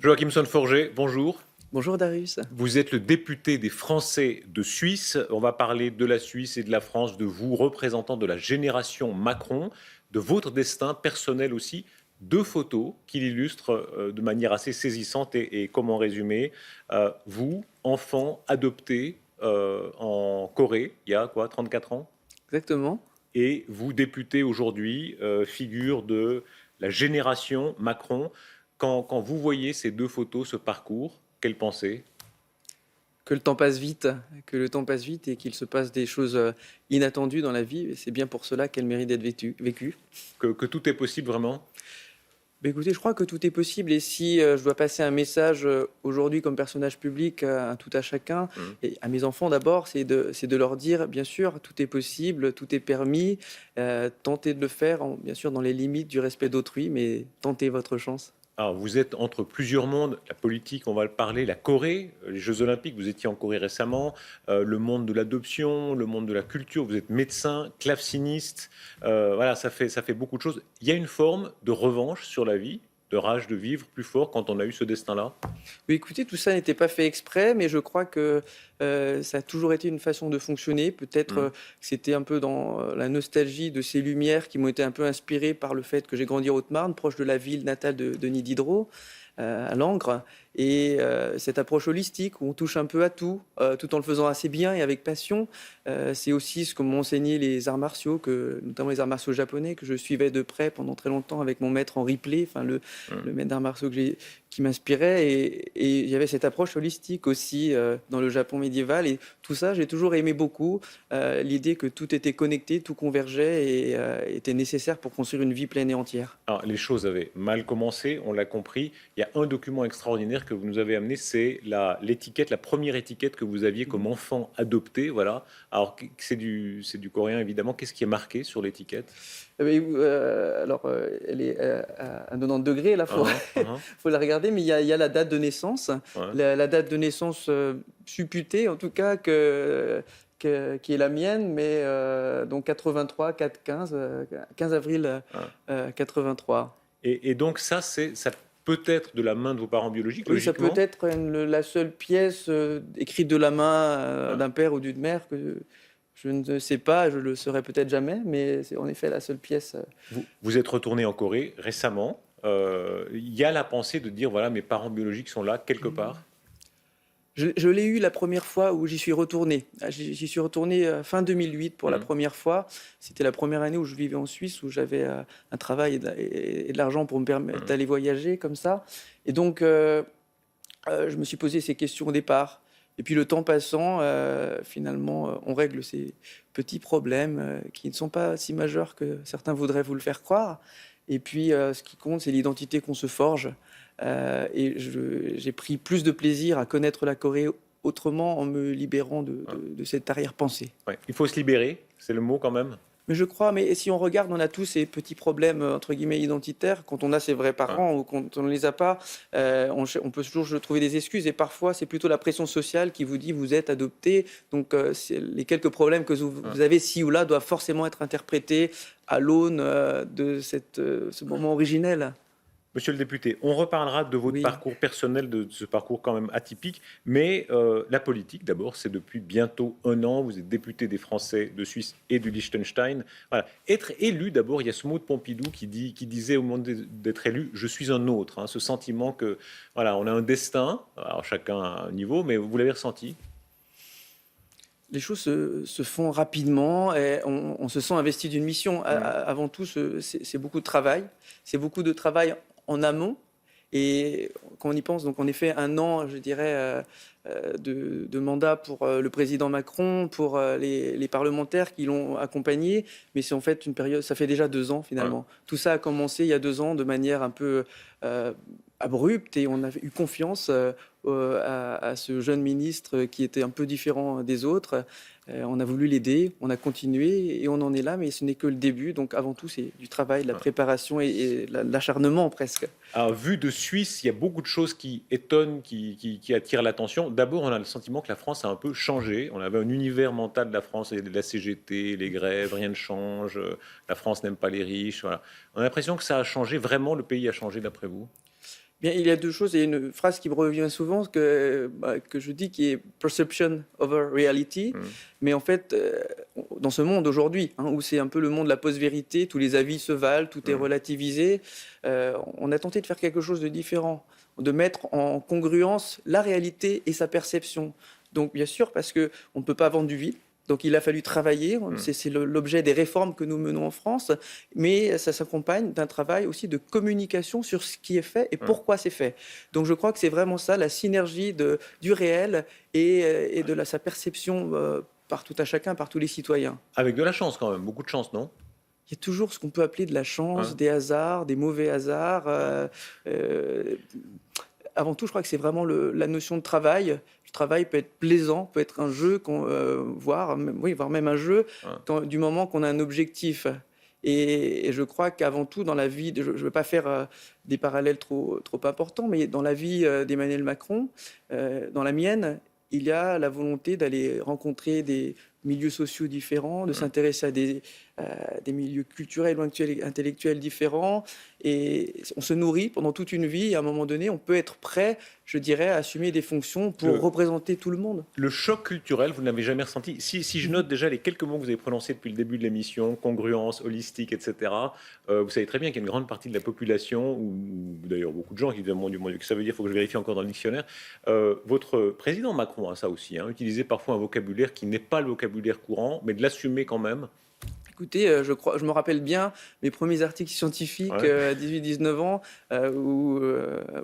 Joachim Son-Forget, bonjour. Bonjour Darius. Vous êtes le député des Français de Suisse. On va parler de la Suisse et de la France, de vous, représentant de la génération Macron, de votre destin personnel aussi. Deux photos qui l'illustrent de manière assez saisissante et comment résumer. Vous, enfant adopté en Corée, il y a quoi, 34 ans? Exactement. Et vous, député aujourd'hui, figure de la génération Macron. Quand vous voyez ces deux photos, ce parcours, quelle pensée? Que le temps passe vite, et qu'il se passe des choses inattendues dans la vie. Et c'est bien pour cela qu'elle mérite d'être vécue. Que tout est possible vraiment? Écoutez, je crois que tout est possible. Et si je dois passer un message aujourd'hui comme personnage public à tout à chacun, et à mes enfants d'abord, c'est de leur dire, bien sûr, tout est possible, tout est permis. Tentez de le faire, bien sûr, dans les limites du respect d'autrui, mais tentez votre chance. Alors, vous êtes entre plusieurs mondes, la politique, on va le parler, la Corée, les Jeux Olympiques, vous étiez en Corée récemment, le monde de l'adoption, le monde de la culture, vous êtes médecin, claveciniste, voilà, ça fait beaucoup de choses. Il y a une forme de revanche sur la vie, de rage de vivre plus fort quand on a eu ce destin-là? Oui, écoutez, tout ça n'était pas fait exprès, mais je crois que ça a toujours été une façon de fonctionner. Peut-être que c'était un peu dans la nostalgie de ces lumières qui m'ont été un peu inspirées par le fait que j'ai grandi en Haute-Marne, proche de la ville natale de Denis Diderot, à Langres. Et cette approche holistique où on touche un peu à tout en le faisant assez bien et avec passion, c'est aussi ce que m'ont enseigné les arts martiaux, notamment les arts martiaux japonais, que je suivais de près pendant très longtemps avec mon maître Henri Plé, le maître d'arts martiaux qui m'inspirait. Et il y avait cette approche holistique aussi dans le Japon médiéval. Et tout ça, j'ai toujours aimé beaucoup. L'idée que tout était connecté, tout convergeait et était nécessaire pour construire une vie pleine et entière. Alors, les choses avaient mal commencé, on l'a compris. Il y a un document extraordinaire que vous nous avez amené, c'est l'étiquette, la première étiquette que vous aviez comme enfant adopté. Voilà. Alors, c'est du coréen, évidemment. Qu'est-ce qui est marqué sur l'étiquette? Elle est à 90 degrés, là, faut la regarder, mais il y a la date de naissance, Ouais. la date de naissance supputée, en tout cas, qui est la mienne, mais donc 83, 4, 15 avril 83. Et donc, ça peut être de la main de vos parents biologiques, Oui, ça logiquement? peut être la seule pièce écrite de la main d'un père ou d'une mère que je ne sais pas, je le saurai peut-être jamais, mais c'est en effet la seule pièce. Vous êtes retourné en Corée récemment. Il y a la pensée de dire, voilà, mes parents biologiques sont là, quelque part. Je l'ai eu la première fois où j'y suis retourné. J'y suis retourné fin 2008 pour la première fois. C'était la première année où je vivais en Suisse, où j'avais un travail et de l'argent pour me permettre d'aller voyager comme ça. Et donc, je me suis posé ces questions au départ. Et puis le temps passant, finalement, on règle ces petits problèmes qui ne sont pas si majeurs que certains voudraient vous le faire croire. Et puis, ce qui compte, c'est l'identité qu'on se forge. Et j'ai pris plus de plaisir à connaître la Corée autrement en me libérant de cette arrière-pensée. Ouais. Il faut se libérer, c'est le mot quand même. Mais je crois, mais si on regarde, on a tous ces petits problèmes entre guillemets identitaires. Quand on a ses vrais parents ou quand on ne les a pas, on peut toujours trouver des excuses. Et parfois, c'est plutôt la pression sociale qui vous dit vous êtes adopté. Donc, les quelques problèmes que vous avez ci ou là doivent forcément être interprétés à l'aune de ce moment originel. Monsieur le député, on reparlera de votre Oui. parcours personnel, de ce parcours quand même atypique, mais la politique, d'abord, c'est depuis bientôt 1 an, vous êtes député des Français de Suisse et du Liechtenstein. Voilà. Être élu, d'abord, il y a ce mot de Pompidou qui disait au moment d'être élu, je suis un autre, hein, ce sentiment que, voilà, on a un destin, alors chacun à un niveau, mais vous l'avez ressenti? Les choses se font rapidement et on se sent investi d'une mission. Avant tout, c'est beaucoup de travail. C'est beaucoup de travail en amont. Et quand on y pense, donc en effet, 1 an, je dirais, de mandat pour le président Macron, pour les parlementaires qui l'ont accompagné. Mais c'est en fait une période, ça fait déjà 2 ans finalement. Tout ça a commencé il y a 2 ans de manière un peu abrupte et on a eu confiance à ce jeune ministre qui était un peu différent des autres. On a voulu l'aider, on a continué et on en est là, mais ce n'est que le début. Donc avant tout, c'est du travail, de la préparation et l'acharnement presque. Alors, vu de Suisse, il y a beaucoup de choses qui étonnent, qui attirent l'attention. D'abord, on a le sentiment que la France a un peu changé. On avait un univers mental de la France, il y a de la CGT, les grèves, rien ne change, la France n'aime pas les riches. Voilà. On a l'impression que ça a changé, vraiment le pays a changé d'après vous? Bien, il y a deux choses. Il y a une phrase qui me revient souvent que je dis qui est perception over reality. Mais en fait, dans ce monde aujourd'hui, hein, où c'est un peu le monde de la post-vérité, tous les avis se valent, tout est relativisé, on a tenté de faire quelque chose de différent, de mettre en congruence la réalité et sa perception. Donc, bien sûr, parce qu'on ne peut pas vendre du vide. Donc il a fallu travailler, c'est l'objet des réformes que nous menons en France, mais ça s'accompagne d'un travail aussi de communication sur ce qui est fait et pourquoi c'est fait. Donc je crois que c'est vraiment ça, la synergie du réel et de sa perception par tout à chacun, par tous les citoyens. Avec de la chance quand même, beaucoup de chance, non? Il y a toujours ce qu'on peut appeler de la chance, des hasards, des mauvais hasards. Avant tout, je crois que c'est vraiment la notion de travail. Le travail peut être plaisant, peut être un jeu, voire même un jeu, du moment qu'on a un objectif. Et je crois qu'avant tout, dans la vie, je ne veux pas faire des parallèles trop importants, mais dans la vie d'Emmanuel Macron, dans la mienne, il y a la volonté d'aller rencontrer des milieux sociaux différents, de s'intéresser à des milieux culturels ou intellectuels différents. Et on se nourrit pendant toute une vie. Et à un moment donné, on peut être prêt, je dirais, à assumer des fonctions pour représenter tout le monde. Le choc culturel, vous ne l'avez jamais ressenti? Si je note déjà les quelques mots que vous avez prononcés depuis le début de l'émission, congruence, holistique, etc., vous savez très bien qu'il y a une grande partie de la population, ou d'ailleurs beaucoup de gens qui disent mon Dieu, que ça veut dire, il faut que je vérifie encore dans le dictionnaire. Votre président Macron a ça aussi, utilisé parfois un vocabulaire qui n'est pas le vocabulaire courant, mais de l'assumer quand même. Écoutez, je me rappelle bien mes premiers articles scientifiques à 18-19 ans, où,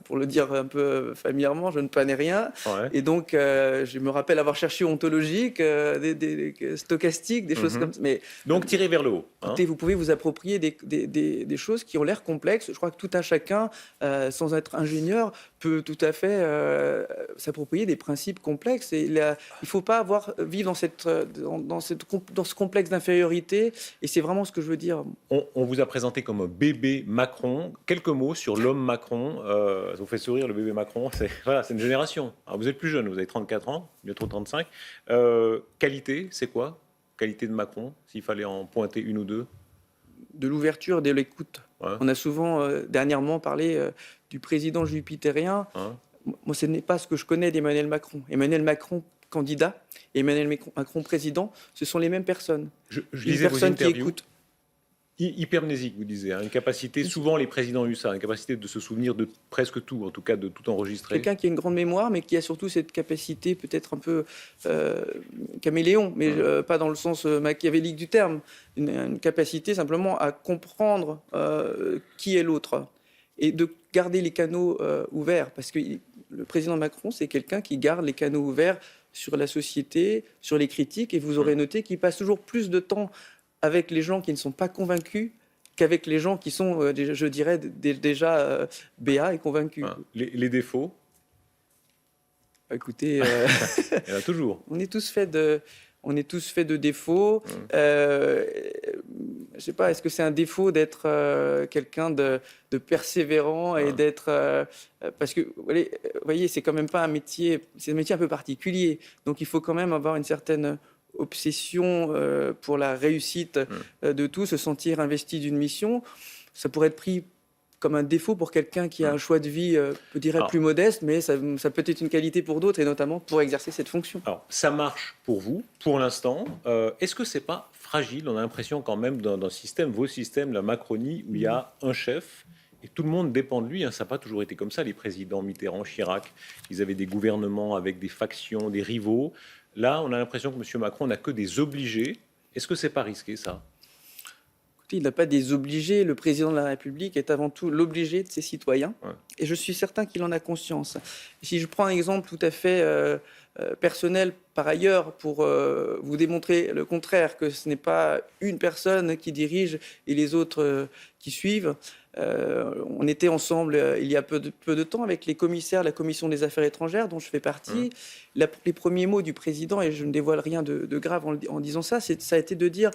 pour le dire un peu familièrement, je ne pannais rien. Et donc, je me rappelle avoir cherché ontologique, des stochastiques, des choses comme ça. Mais, donc, tirer vers le haut. Écoutez, vous pouvez vous approprier des choses qui ont l'air complexes. Je crois que tout un chacun, sans être ingénieur, peut tout à fait s'approprier des principes complexes. Et il ne faut pas vivre dans ce complexe d'infériorité. Et c'est vraiment ce que je veux dire. On vous a présenté comme un bébé Macron. Quelques mots sur l'homme Macron. Ça vous fait sourire, le bébé Macron. C'est une génération. Alors, vous êtes plus jeune, vous avez 34 ans, bientôt 35. Qualité, c'est quoi? Qualité de Macron, s'il fallait en pointer une ou deux? De l'ouverture et de l'écoute. On a souvent, dernièrement, parlé du président jupitérien. Moi, ce n'est pas ce que je connais d'Emmanuel Macron. Emmanuel Macron, candidat, et Emmanuel Macron, président, ce sont les mêmes personnes. Je lisais vos interviews. Hypermnésique, vous disiez, une capacité, souvent les présidents ont eu ça, une capacité de se souvenir de presque tout, en tout cas de tout enregistrer. Quelqu'un qui a une grande mémoire, mais qui a surtout cette capacité peut-être un peu caméléon, mais pas dans le sens machiavélique du terme, une capacité simplement à comprendre qui est l'autre et de garder les canaux ouverts, parce que le président Macron, c'est quelqu'un qui garde les canaux ouverts sur la société, sur les critiques, et vous aurez noté qu'il passe toujours plus de temps avec les gens qui ne sont pas convaincus qu'avec les gens qui sont, je dirais, déjà béats et convaincus. Les défauts? Écoutez, il y en a toujours. On est tous faits de défauts. Je ne sais pas, est-ce que c'est un défaut d'être quelqu'un de persévérant et d'être... parce que, vous voyez, c'est quand même pas un métier... C'est un métier un peu particulier. Donc, il faut quand même avoir une certaine obsession pour la réussite de tout, se sentir investi d'une mission. Ça pourrait être pris comme un défaut pour quelqu'un qui a un choix de vie, je dirais, plus modeste, mais ça peut être une qualité pour d'autres, et notamment pour exercer cette fonction. Alors, ça marche pour vous, pour l'instant. Est-ce que c'est pas fragile? On a l'impression quand même d'un système, vos systèmes, la Macronie, où il y a un chef, et tout le monde dépend de lui. Ça n'a pas toujours été comme ça. Les présidents Mitterrand, Chirac, ils avaient des gouvernements avec des factions, des rivaux. Là, on a l'impression que M. Macron n'a que des obligés. Est-ce que c'est pas risqué, ça? Il n'a pas des obligés. Le président de la République est avant tout l'obligé de ses citoyens. Et je suis certain qu'il en a conscience. Si je prends un exemple tout à fait personnel par ailleurs pour vous démontrer le contraire, que ce n'est pas une personne qui dirige et les autres qui suivent. On était ensemble il y a peu de temps avec les commissaires de la Commission des Affaires étrangères dont je fais partie. Les premiers mots du président, et je ne dévoile rien de grave en disant ça, ça a été de dire...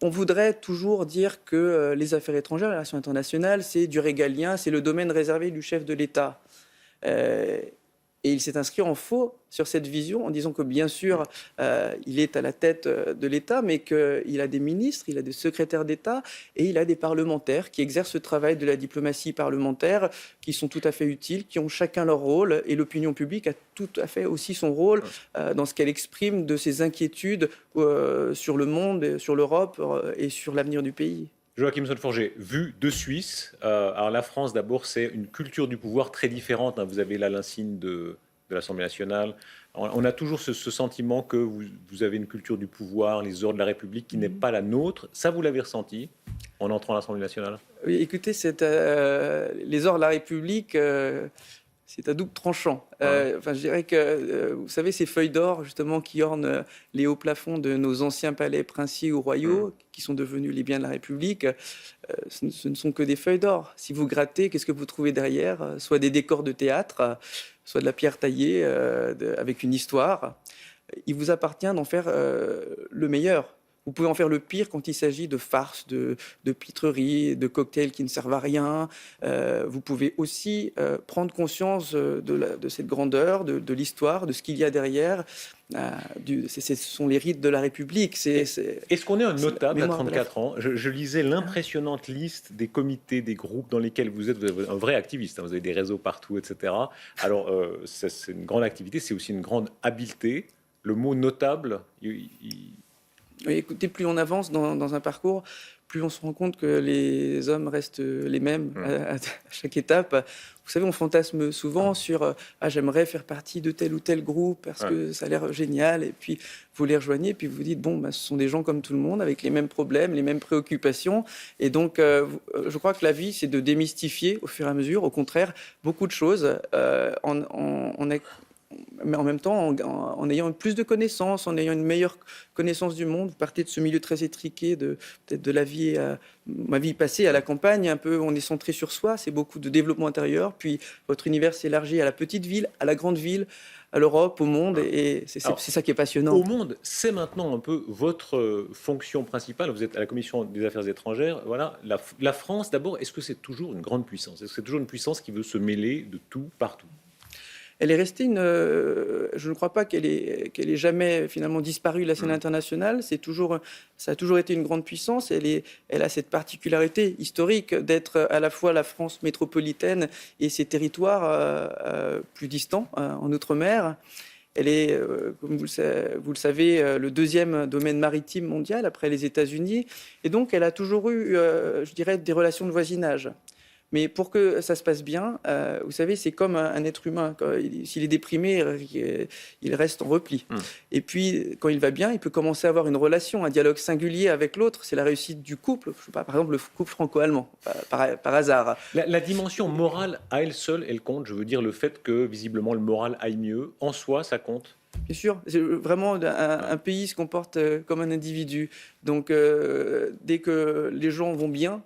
On voudrait toujours dire que les affaires étrangères, les relations internationales, c'est du régalien, c'est le domaine réservé du chef de l'État. Et il s'est inscrit en faux sur cette vision en disant que bien sûr, il est à la tête de l'État, mais qu'il a des ministres, il a des secrétaires d'État et il a des parlementaires qui exercent ce travail de la diplomatie parlementaire, qui sont tout à fait utiles, qui ont chacun leur rôle. Et l'opinion publique a tout à fait aussi son rôle dans ce qu'elle exprime de ses inquiétudes sur le monde, sur l'Europe et sur l'avenir du pays. Joachim Son-Forget, vu de Suisse, alors la France d'abord c'est une culture du pouvoir très différente, hein. Vous avez là l'insigne de l'Assemblée nationale. On a toujours ce sentiment que vous avez une culture du pouvoir, les ordres de la République qui n'est pas la nôtre. Ça, vous l'avez ressenti en entrant à l'Assemblée nationale? Oui, écoutez, les ordres de la République, c'est à double tranchant. Enfin, je dirais que, vous savez, ces feuilles d'or, justement, qui ornent les hauts plafonds de nos anciens palais princiers ou royaux, qui sont devenus les biens de la République, ce ne sont que des feuilles d'or. Si vous grattez, qu'est-ce que vous trouvez derrière? Soit des décors de théâtre, soit de la pierre taillée avec une histoire. Il vous appartient d'en faire le meilleur. Vous pouvez en faire le pire quand il s'agit de farces, de pitreries, de cocktails qui ne servent à rien. Vous pouvez aussi prendre conscience de cette grandeur, de l'histoire, de ce qu'il y a derrière. Ce sont les rites de la République. Est-ce qu'on est un notable à mémoire de la 34 ans? Je lisais l'impressionnante liste des comités, des groupes dans lesquels vous êtes. Vous êtes un vrai activiste, hein, vous avez des réseaux partout, etc. Alors, c'est une grande activité, c'est aussi une grande habileté. Le mot notable, Oui, écoutez, plus on avance dans un parcours, plus on se rend compte que les hommes restent les mêmes à chaque étape. Vous savez, on fantasme souvent sur j'aimerais faire partie de tel ou tel groupe parce que ça a l'air génial. Et puis vous les rejoignez, puis vous dites bon, ce sont des gens comme tout le monde avec les mêmes problèmes, les mêmes préoccupations. Et donc, je crois que la vie, c'est de démystifier au fur et à mesure. Au contraire, beaucoup de choses mais en même temps, en ayant plus de connaissances, en ayant une meilleure connaissance du monde. Vous partez de ce milieu très étriqué, peut-être de la vie, ma vie passée à la campagne, un peu, on est centré sur soi, c'est beaucoup de développement intérieur, puis votre univers s'élargit à la petite ville, à la grande ville, à l'Europe, au monde, et c'est ça qui est passionnant. Au monde, c'est maintenant un peu votre fonction principale. Vous êtes à la Commission des Affaires étrangères. Voilà, la France, d'abord, est-ce que c'est toujours une grande puissance? Est-ce que c'est toujours une puissance qui veut se mêler de tout, partout? Elle est restée je ne crois pas qu'elle ait jamais finalement disparu de la scène internationale. Ça a toujours été une grande puissance. Elle a cette particularité historique d'être à la fois la France métropolitaine et ses territoires plus distants, en Outre-mer. Elle est, comme vous le savez, le deuxième domaine maritime mondial après les États-Unis. Et donc, elle a toujours eu, je dirais, des relations de voisinage. Mais pour que ça se passe bien, vous savez, c'est comme un être humain. S'il est déprimé, il reste en repli. Et puis, quand il va bien, il peut commencer à avoir une relation, un dialogue singulier avec l'autre. C'est la réussite du couple. Je sais pas, par exemple, le couple franco-allemand, par hasard. La dimension morale, à elle seule, elle compte. Je veux dire, le fait que, visiblement, le moral aille mieux, en soi, ça compte. Bien sûr, vraiment un pays se comporte comme un individu. Donc, dès que les gens vont bien,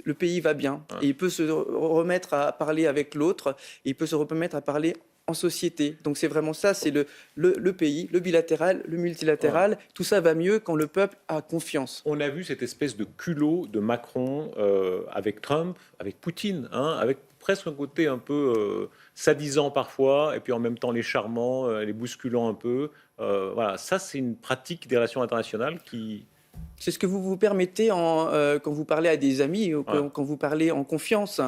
le pays va bien et il peut se remettre à parler avec l'autre, et il peut se remettre à parler en société. Donc c'est vraiment ça, c'est le pays, le bilatéral, le multilatéral. Tout ça va mieux quand le peuple a confiance. On a vu cette espèce de culot de Macron avec Trump, avec Poutine, hein, avec presque un côté un peu sadisant parfois, et puis en même temps les charmant, les bousculant un peu. Voilà, ça c'est une pratique des relations internationales qui... C'est ce que vous vous permettez quand vous parlez à des amis, ou quand vous parlez en confiance.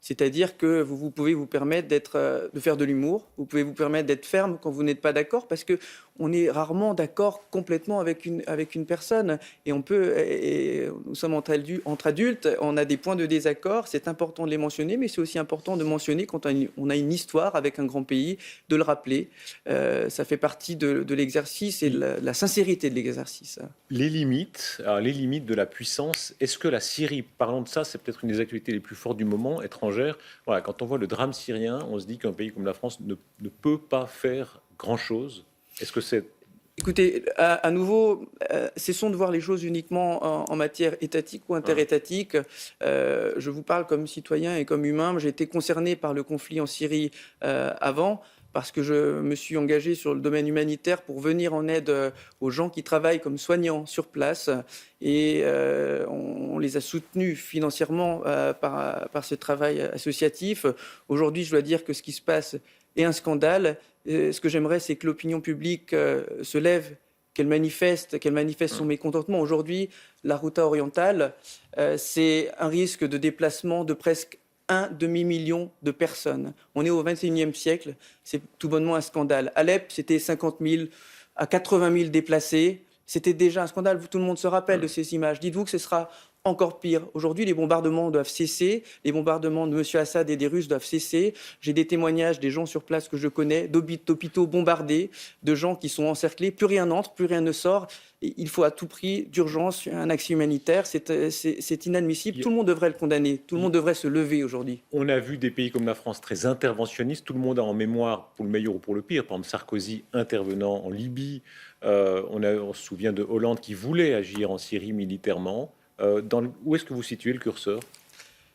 C'est-à-dire que vous pouvez vous permettre de faire de l'humour, vous pouvez vous permettre d'être ferme quand vous n'êtes pas d'accord, parce qu'on est rarement d'accord complètement avec une personne. Et nous sommes entre adultes, on a des points de désaccord, c'est important de les mentionner, mais c'est aussi important de mentionner quand on a une histoire avec un grand pays, de le rappeler. Ça fait partie de l'exercice et de la sincérité de l'exercice. Les limites de la puissance, est-ce que la Syrie, parlons de ça, c'est peut-être une des actualités les plus fortes du moment, étrangère. Voilà, quand on voit le drame syrien, on se dit qu'un pays comme la France ne peut pas faire grand-chose. Est-ce que c'est... Écoutez, à nouveau, cessons de voir les choses uniquement en matière étatique ou interétatique. Je vous parle comme citoyen et comme humain. J'ai été concerné par le conflit en Syrie avant. parce que je me suis engagé sur le domaine humanitaire pour venir en aide aux gens qui travaillent comme soignants sur place. Et on les a soutenus financièrement par ce travail associatif. Aujourd'hui, je dois dire que ce qui se passe est un scandale. Ce que j'aimerais, c'est que l'opinion publique se lève, qu'elle manifeste son mécontentement. Aujourd'hui, la Ghouta orientale, c'est un risque de déplacement de presque un demi-million de personnes. On est au XXIe siècle, c'est tout bonnement un scandale. Alep, c'était 50 000 à 80 000 déplacés. C'était déjà un scandale, tout le monde se rappelle de ces images. Dites-vous que ce sera encore pire. Aujourd'hui, les bombardements doivent cesser. Les bombardements de M. Assad et des Russes doivent cesser. J'ai des témoignages des gens sur place que je connais, d'hôpitaux bombardés, de gens qui sont encerclés. Plus rien n'entre, plus rien ne sort. Et il faut à tout prix, d'urgence, un accès humanitaire. C'est inadmissible. Tout le monde devrait le condamner. Tout le monde devrait se lever aujourd'hui. On a vu des pays comme la France très interventionnistes. Tout le monde a en mémoire, pour le meilleur ou pour le pire, par exemple Sarkozy intervenant en Libye. On se souvient de Hollande qui voulait agir en Syrie militairement. Où est-ce que vous situez le curseur?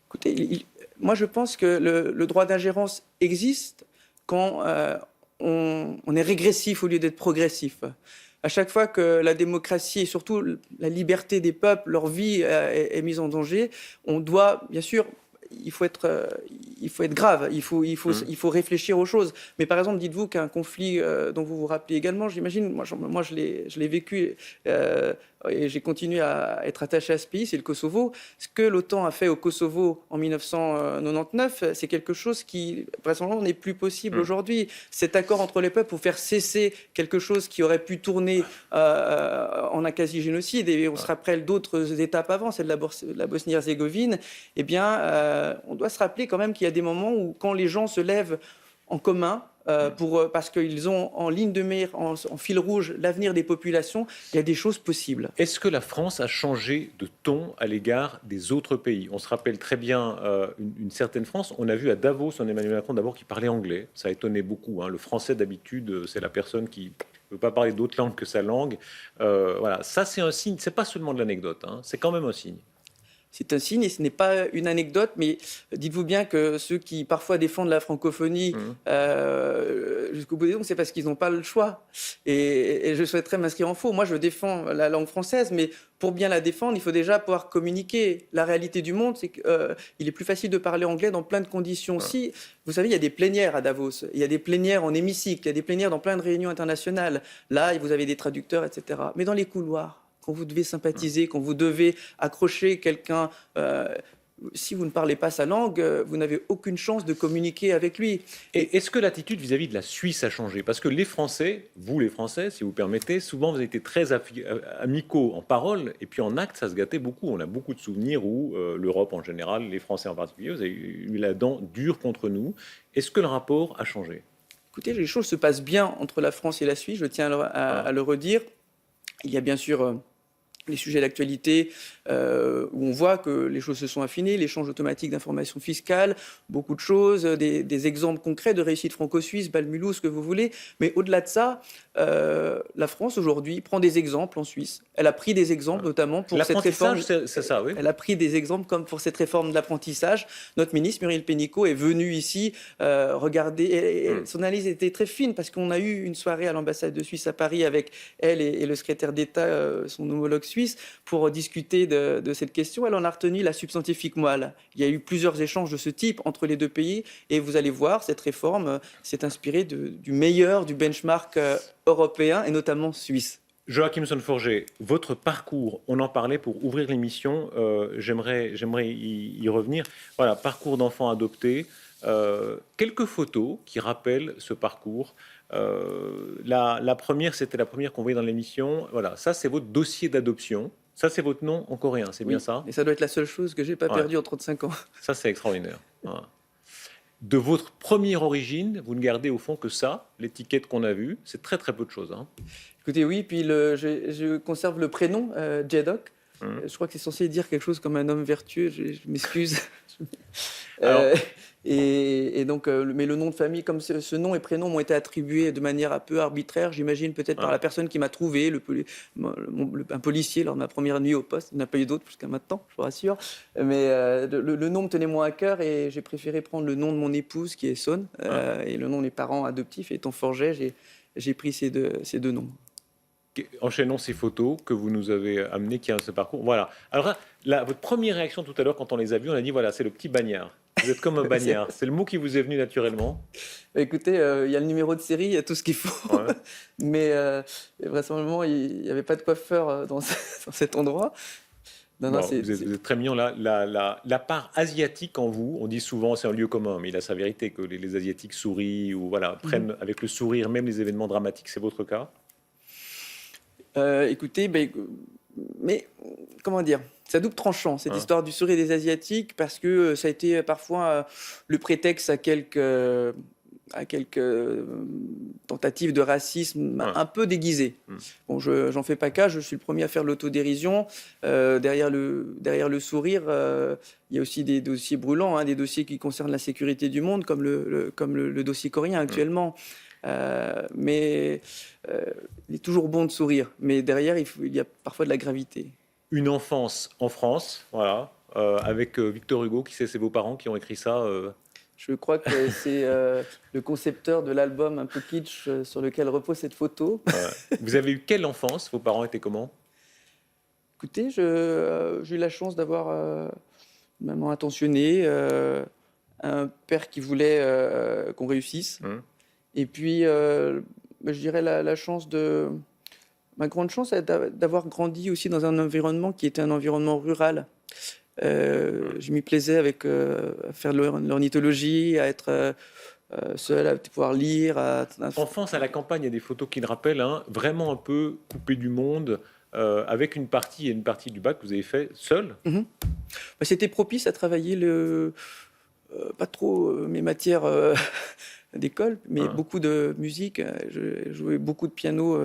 Écoutez, moi je pense que le droit d'ingérence existe quand on est régressif au lieu d'être progressif. À chaque fois que la démocratie et surtout la liberté des peuples, leur vie est mise en danger, on doit, bien sûr, il faut être grave, il faut réfléchir aux choses. Mais par exemple, dites-vous qu'un conflit dont vous vous rappelez également, j'imagine, moi je l'ai vécu et j'ai continué à être attaché à ce pays, c'est le Kosovo. Ce que l'OTAN a fait au Kosovo en 1999, c'est quelque chose qui, vraisemblablement, n'est plus possible aujourd'hui. Cet accord entre les peuples pour faire cesser quelque chose qui aurait pu tourner en un quasi-génocide, et on se rappelle d'autres étapes avant, celle de la Bosnie-Herzégovine, eh bien, on doit se rappeler quand même qu'il y a des moments où, quand les gens se lèvent en commun, parce qu'ils ont en ligne de mire, en fil rouge, l'avenir des populations, il y a des choses possibles. Est-ce que la France a changé de ton à l'égard des autres pays? On se rappelle très bien une certaine France. On a vu à Davos un Emmanuel Macron d'abord qui parlait anglais. Ça a étonné beaucoup. Le français, d'habitude, c'est la personne qui ne peut pas parler d'autre langue que sa langue. Voilà, ça c'est un signe. C'est pas seulement de l'anecdote. C'est quand même un signe. C'est un signe et ce n'est pas une anecdote, mais dites-vous bien que ceux qui parfois défendent la francophonie jusqu'au bout des ongles, c'est parce qu'ils n'ont pas le choix. Et je souhaiterais m'inscrire en faux. Moi, je défends la langue française, mais pour bien la défendre, il faut déjà pouvoir communiquer. La réalité du monde, c'est qu'il est plus facile de parler anglais dans plein de conditions. Si, vous savez, il y a des plénières à Davos, il y a des plénières en hémicycle, il y a des plénières dans plein de réunions internationales. Là, vous avez des traducteurs, etc. Mais dans les couloirs, quand vous devez sympathiser, quand vous devez accrocher quelqu'un, si vous ne parlez pas sa langue, vous n'avez aucune chance de communiquer avec lui. Et est-ce que l'attitude vis-à-vis de la Suisse a changé? Parce que les Français, vous les Français, si vous permettez, souvent vous avez été très amicaux en parole, et puis en acte, ça se gâtait beaucoup. On a beaucoup de souvenirs où l'Europe en général, les Français en particulier, vous avez eu la dent dure contre nous. Est-ce que le rapport a changé? Écoutez, les choses se passent bien entre la France et la Suisse, je tiens à le redire. Il y a bien sûr les sujets d'actualité où on voit que les choses se sont affinées, l'échange automatique d'informations fiscales, beaucoup de choses, des exemples concrets de réussite franco-suisse, Balmulhouse, ce que vous voulez. Mais au-delà de ça, la France aujourd'hui prend des exemples en Suisse. Elle a pris des exemples notamment pour cette réforme. C'est ça, oui. Elle a pris des exemples comme pour cette réforme de l'apprentissage. Notre ministre Muriel Pénicaud est venue ici regarder. Et son analyse était très fine parce qu'on a eu une soirée à l'ambassade de Suisse à Paris avec elle et le secrétaire d'État, son homologue suisse, pour discuter de cette question. Elle en a retenu la substantifique moelle. Il y a eu plusieurs échanges de ce type entre les deux pays et vous allez voir, cette réforme s'est inspirée du meilleur du benchmark européen et notamment suisse. Joachim Son-Forget, votre parcours, on en parlait pour ouvrir l'émission, j'aimerais y revenir. Voilà, parcours d'enfant adopté, quelques photos qui rappellent ce parcours. La première, c'était la première qu'on voyait dans l'émission. Voilà, ça c'est votre dossier d'adoption. Ça c'est votre nom en coréen, c'est bien ça? Et ça doit être la seule chose que j'ai pas perdue en 35 ans. Ça c'est extraordinaire. Voilà. De votre première origine, vous ne gardez au fond que ça, l'étiquette qu'on a vue. C'est très très peu de choses. Écoutez, oui, puis je conserve le prénom, Jedok. Je crois que c'est censé dire quelque chose comme un homme vertueux, je m'excuse. Alors, Euh, et donc, mais le nom de famille, comme ce nom et prénom m'ont été attribués de manière un peu arbitraire, j'imagine peut-être par hein, la personne qui m'a trouvé, un policier lors de ma première nuit au poste. Il n'y en a pas eu d'autres jusqu'à maintenant, je vous rassure. Mais le nom me tenait moins à cœur et j'ai préféré prendre le nom de mon épouse qui est Saune hein. et le nom de mes parents adoptifs étant Forget, j'ai pris ces deux noms. Enchaînons ces photos que vous nous avez amenées qui a ce parcours. Voilà. Alors là, votre première réaction tout à l'heure quand on les a vus, on a dit voilà, c'est le petit bagnard. Vous êtes comme un bagnard. C'est le mot qui vous est venu naturellement. Bah, écoutez, il y a le numéro de série, il y a tout ce qu'il faut. Ouais. Mais vraisemblablement, il n'y avait pas de coiffeur dans cet endroit. Non, non, Bon, vous êtes très mignon. La part asiatique en vous, on dit souvent c'est un lieu commun, mais il a sa vérité que les Asiatiques sourient ou voilà, Mhm. prennent avec le sourire même les événements dramatiques. C'est votre cas? Écoutez, mais comment dire? C'est à double tranchant, cette Hein. histoire du sourire des Asiatiques, parce que ça a été parfois le prétexte à quelques tentatives de racisme Hein. un peu déguisées. Hmm. Bon, j'en fais pas cas, je suis le premier à faire l'autodérision. Derrière le sourire, il y a aussi des dossiers brûlants, hein, des dossiers qui concernent la sécurité du monde, comme le dossier coréen Hmm. actuellement. Mais il est toujours bon de sourire, mais derrière, il y a parfois de la gravité. Une enfance en France, voilà, avec Victor Hugo, qui c'est vos parents qui ont écrit ça. Je crois que c'est le concepteur de l'album un peu kitsch sur lequel repose cette photo. Vous avez eu quelle enfance? Vos parents étaient comment? Écoutez, j'ai eu la chance d'avoir une maman attentionnée, un père qui voulait qu'on réussisse, Hein. et puis je dirais la chance de... Ma grande chance, c'est d'avoir grandi aussi dans un environnement qui était un environnement rural. Je m'y plaisais à faire de l'ornithologie, à être seul, à pouvoir lire. Enfance à la campagne, il y a des photos qui le rappellent, hein, vraiment un peu coupé du monde, avec une partie du bac que vous avez fait seul. Mhm. C'était propice à travailler pas trop mes matières d'école, mais Hein. beaucoup de musique. Je jouais beaucoup de piano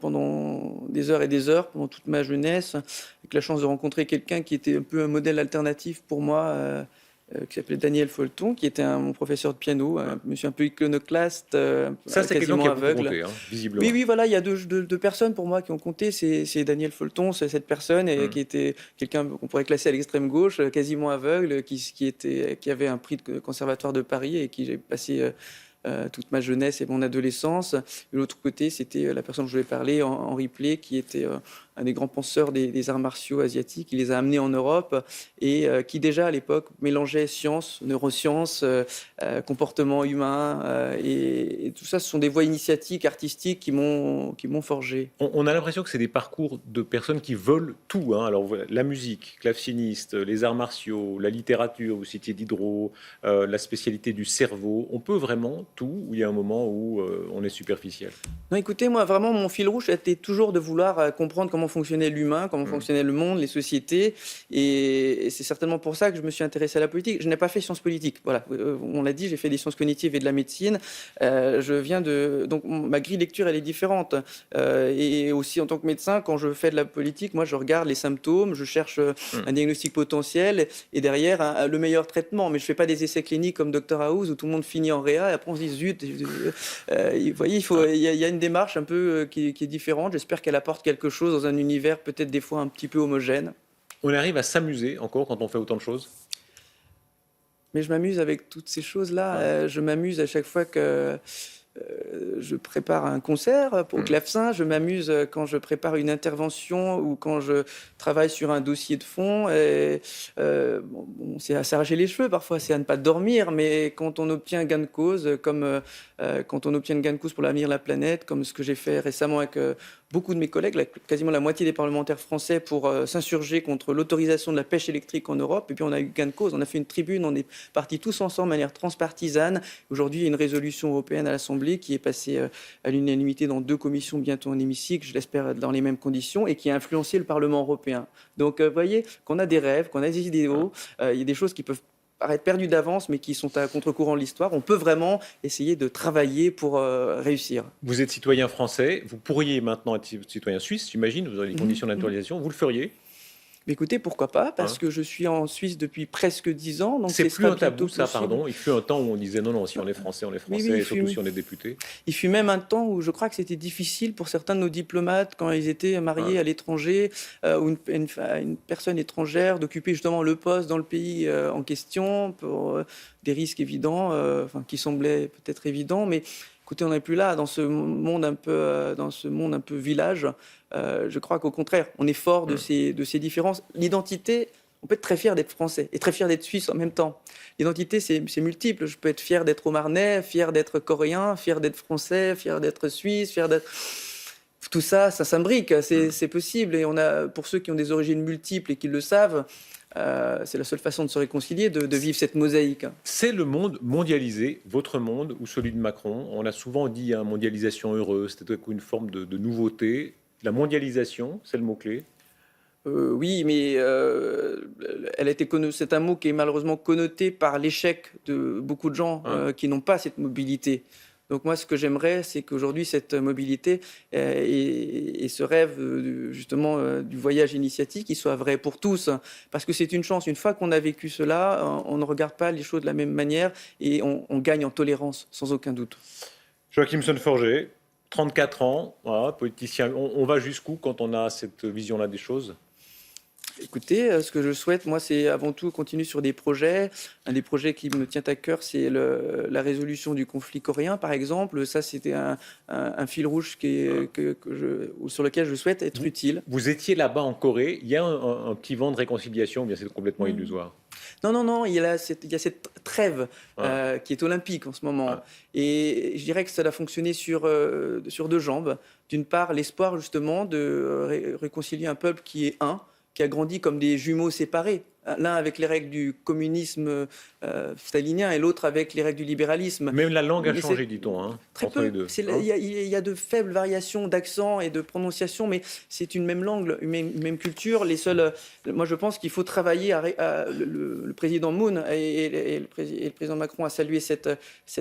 pendant des heures et des heures, pendant toute ma jeunesse, avec la chance de rencontrer quelqu'un qui était un peu un modèle alternatif pour moi, qui s'appelait Daniel Folton, qui était mon professeur de piano, un Hein. monsieur un peu iconoclaste, Ça, c'est quelqu'un quasiment qui a beaucoup aveugle. compté, hein, visiblement. Oui, oui, voilà, il y a deux personnes pour moi qui ont compté. C'est Daniel Folton, c'est cette personne Hein. qui était quelqu'un qu'on pourrait classer à l'extrême gauche, quasiment aveugle, qui avait un prix de conservatoire de Paris et qui j'ai passé toute ma jeunesse et mon adolescence. De l'autre côté, c'était la personne dont je voulais parler, Henri Plé, qui était un des grands penseurs des arts martiaux asiatiques. Il les a amenés en Europe et qui déjà à l'époque mélangeait sciences, neurosciences, comportement humain et tout ça, ce sont des voies initiatiques, artistiques qui m'ont forgé. On a l'impression que c'est des parcours de personnes qui veulent tout, hein. Alors voilà, la musique, claveciniste, les arts martiaux, la littérature, vous citiez Diderot, la spécialité du cerveau. On peut vraiment tout, ou il y a un moment où on est superficiel. Non, écoutez, moi, vraiment, mon fil rouge, c'était toujours de vouloir comprendre comment fonctionnait l'humain, comment Hum. fonctionnait le monde, les sociétés. Et c'est certainement pour ça que je me suis intéressé à la politique. Je n'ai pas fait sciences politiques. Voilà, on l'a dit, j'ai fait des sciences cognitives et de la médecine. Je viens de... Donc, ma grille de lecture, elle est différente. Et aussi, en tant que médecin, quand je fais de la politique, moi, je regarde les symptômes, je cherche Hum. un diagnostic potentiel et derrière, le meilleur traitement. Mais je ne fais pas des essais cliniques comme Dr House où tout le monde finit en réa et après on se dit zut. Vous voyez, il y a une démarche un peu qui est différente. J'espère qu'elle apporte quelque chose dans un univers peut-être des fois un petit peu homogène. On arrive à s'amuser encore quand on fait autant de choses. Mais je m'amuse avec toutes ces choses-là. Ouais. Je m'amuse à chaque fois que je prépare un concert pour Hum. clavecin. Je m'amuse quand je prépare une intervention ou quand je travaille sur un dossier de fond. Et, c'est à s'arracher les cheveux parfois, c'est à ne pas dormir. Mais quand on obtient gain de cause, comme quand on obtient gain de cause pour l'avenir de la planète, comme ce que j'ai fait récemment avec beaucoup de mes collègues, quasiment la moitié des parlementaires français, pour s'insurger contre l'autorisation de la pêche électrique en Europe. Et puis on a eu gain de cause. On a fait une tribune, on est partis tous ensemble de manière transpartisane. Aujourd'hui, il y a une résolution européenne à l'Assemblée qui est passée à l'unanimité dans 2 commissions, bientôt en hémicycle, je l'espère dans les mêmes conditions, et qui a influencé le Parlement européen. Donc, vous voyez, qu'on a des rêves, qu'on a des idéaux, il y a des choses qui peuvent paraître perdues d'avance, mais qui sont à contre-courant de l'histoire. On peut vraiment essayer de travailler pour réussir. Vous êtes citoyen français, vous pourriez maintenant être citoyen suisse, j'imagine, vous avez les conditions de naturalisation, vous le feriez? Mais écoutez, pourquoi pas? Parce Hein? que je suis en Suisse depuis presque 10 ans, donc C'est ce plus sera un tabou, bientôt ça, possible. pardon. Il fut un temps où on disait non, non, si on est français, on est Oui, français, oui, et surtout si on est député. il fut même un temps où je crois que c'était difficile pour certains de nos diplomates, quand ils étaient mariés Hein? à l'étranger, ou une personne étrangère, d'occuper justement le poste dans le pays en question, pour des risques évidents, enfin, qui semblaient peut-être évidents, mais écoutez, on n'est plus là dans ce monde un peu, village. Je crois qu'au contraire, on est fort Mmh. de ces différences. L'identité, on peut être très fier d'être français et très fier d'être suisse en même temps. L'identité, c'est multiple. Je peux être fier d'être Haut-Marnais, fier d'être coréen, fier d'être français, fier d'être suisse, fier d'être... Tout ça, ça s'imbrique, Mmh. c'est possible. Et on a, pour ceux qui ont des origines multiples et qui le savent, c'est la seule façon de se réconcilier, de vivre cette mosaïque. C'est le monde mondialisé, votre monde ou celui de Macron. On a souvent dit hein, mondialisation heureuse, c'était une forme de nouveauté. La mondialisation, c'est le mot-clé. Oui, mais elle a été c'est un mot qui est malheureusement connoté par l'échec de beaucoup de gens Hein? qui n'ont pas cette mobilité. Donc moi, ce que j'aimerais, c'est qu'aujourd'hui, cette mobilité et ce rêve justement du voyage initiatique, il soit vrai pour tous. Parce que c'est une chance. Une fois qu'on a vécu cela, on ne regarde pas les choses de la même manière et on gagne en tolérance, sans aucun doute. Joachim Son-Forget, 34 ans, voilà, politicien. On va jusqu'où quand on a cette vision-là des choses? Écoutez, ce que je souhaite, moi, c'est avant tout continuer sur des projets. Un des projets qui me tient à cœur, c'est la résolution du conflit coréen, par exemple. Ça, c'était un fil rouge sur lequel je souhaite être utile. Vous étiez là-bas en Corée, il y a un petit vent de réconciliation, ou bien c'est complètement Mm. illusoire? Non, non, non, il y a cette trêve Ah, qui est olympique en ce moment. ah. Et je dirais que ça a fonctionné sur deux jambes. D'une part, l'espoir justement de réconcilier un peuple qui est un, qui a grandi comme des jumeaux séparés. L'un avec les règles du communisme stalinien et l'autre avec les règles du libéralisme. Même la langue a Mais changé, dit-on, hein, très entre les peu. deux. Il Hein? y a de faibles variations d'accent et de prononciation, mais c'est une même langue, une même culture. Moi, je pense qu'il faut travailler. Le président Moon et le président Macron a salué cette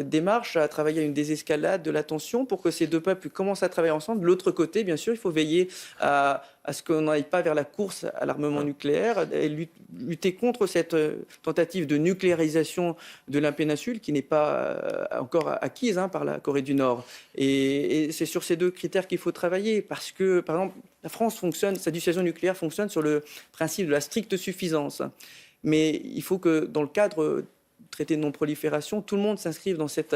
démarche, à travailler à une désescalade de la tension pour que ces deux peuples commencent à travailler ensemble. De l'autre côté, bien sûr, il faut veiller à ce qu'on n'aille pas vers la course à l'armement nucléaire et lutter contre cette tentative de nucléarisation de la péninsule qui n'est pas encore acquise par la Corée du Nord. Et c'est sur ces deux critères qu'il faut travailler parce que, par exemple, la France fonctionne, sa dissuasion nucléaire fonctionne sur le principe de la stricte suffisance. Mais il faut que, dans le cadre du traité de non-prolifération, tout le monde s'inscrive dans cette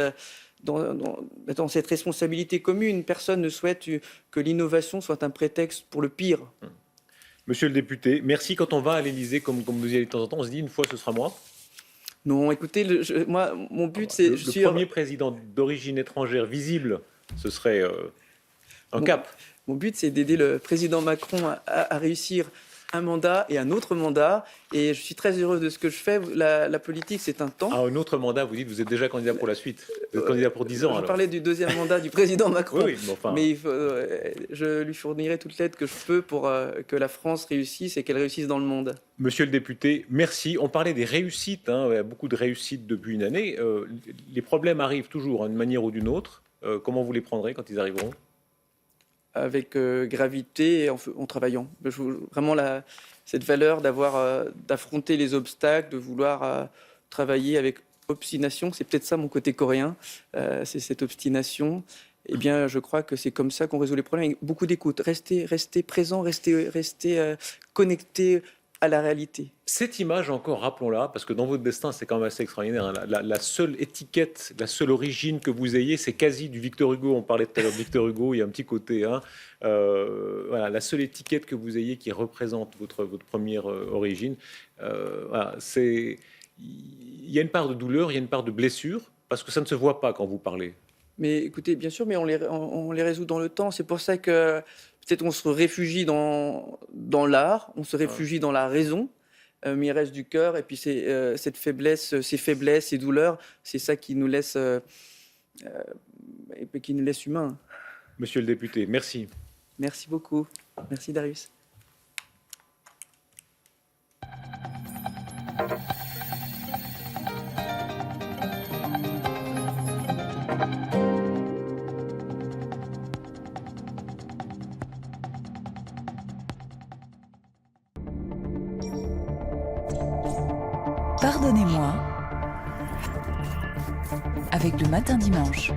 responsabilité commune. Personne ne souhaite que l'innovation soit un prétexte pour le pire. Monsieur le député, merci. Quand on va à l'Élysée, comme vous y allez de temps en temps, on se dit une fois ce sera moi. Non, écoutez, moi, mon but, Ah bah, c'est... le premier président d'origine étrangère visible, ce serait un cap. Mon but, c'est d'aider le président Macron à réussir un mandat et un autre mandat. Et je suis très heureux de ce que je fais. La politique, c'est un temps. À un autre mandat, vous dites vous êtes déjà candidat pour la suite. Vous êtes candidat pour 10 ans. Je Alors. parlais du deuxième mandat du président Macron. Oui, mais enfin. Mais je lui fournirai toute l'aide que je peux pour que la France réussisse et qu'elle réussisse dans le monde. Monsieur le député, merci. On parlait des réussites, hein, il y a beaucoup de réussites depuis une année. Les problèmes arrivent toujours d'une manière ou d'une autre. Comment vous les prendrez quand ils arriveront? Avec gravité et en travaillant. Vraiment cette valeur d'affronter les obstacles, de vouloir travailler avec obstination. C'est peut-être ça mon côté coréen, c'est cette obstination. Eh bien, je crois que c'est comme ça qu'on résout les problèmes. Avec beaucoup d'écoute, rester présent, rester connecté à la réalité. Cette image encore, rappelons-la, parce que dans votre destin, c'est quand même assez extraordinaire. Hein, la seule étiquette, la seule origine que vous ayez, c'est quasi du Victor Hugo. On parlait tout à l'heure de Victor Hugo, il y a un petit côté. Hein, voilà, la seule étiquette que vous ayez qui représente votre première origine, voilà, il y a une part de douleur, il y a une part de blessure, parce que ça ne se voit pas quand vous parlez. Mais écoutez, bien sûr, mais on les résout dans le temps. C'est pour ça que peut-être on se réfugie dans l'art, on se réfugie dans la raison, mais il reste du cœur. Et puis c'est cette faiblesse, ces faiblesses, ces douleurs, c'est ça qui nous laisse humains. Monsieur le député, merci. Merci beaucoup. Merci Darius. Pardonnez-moi avec le matin dimanche.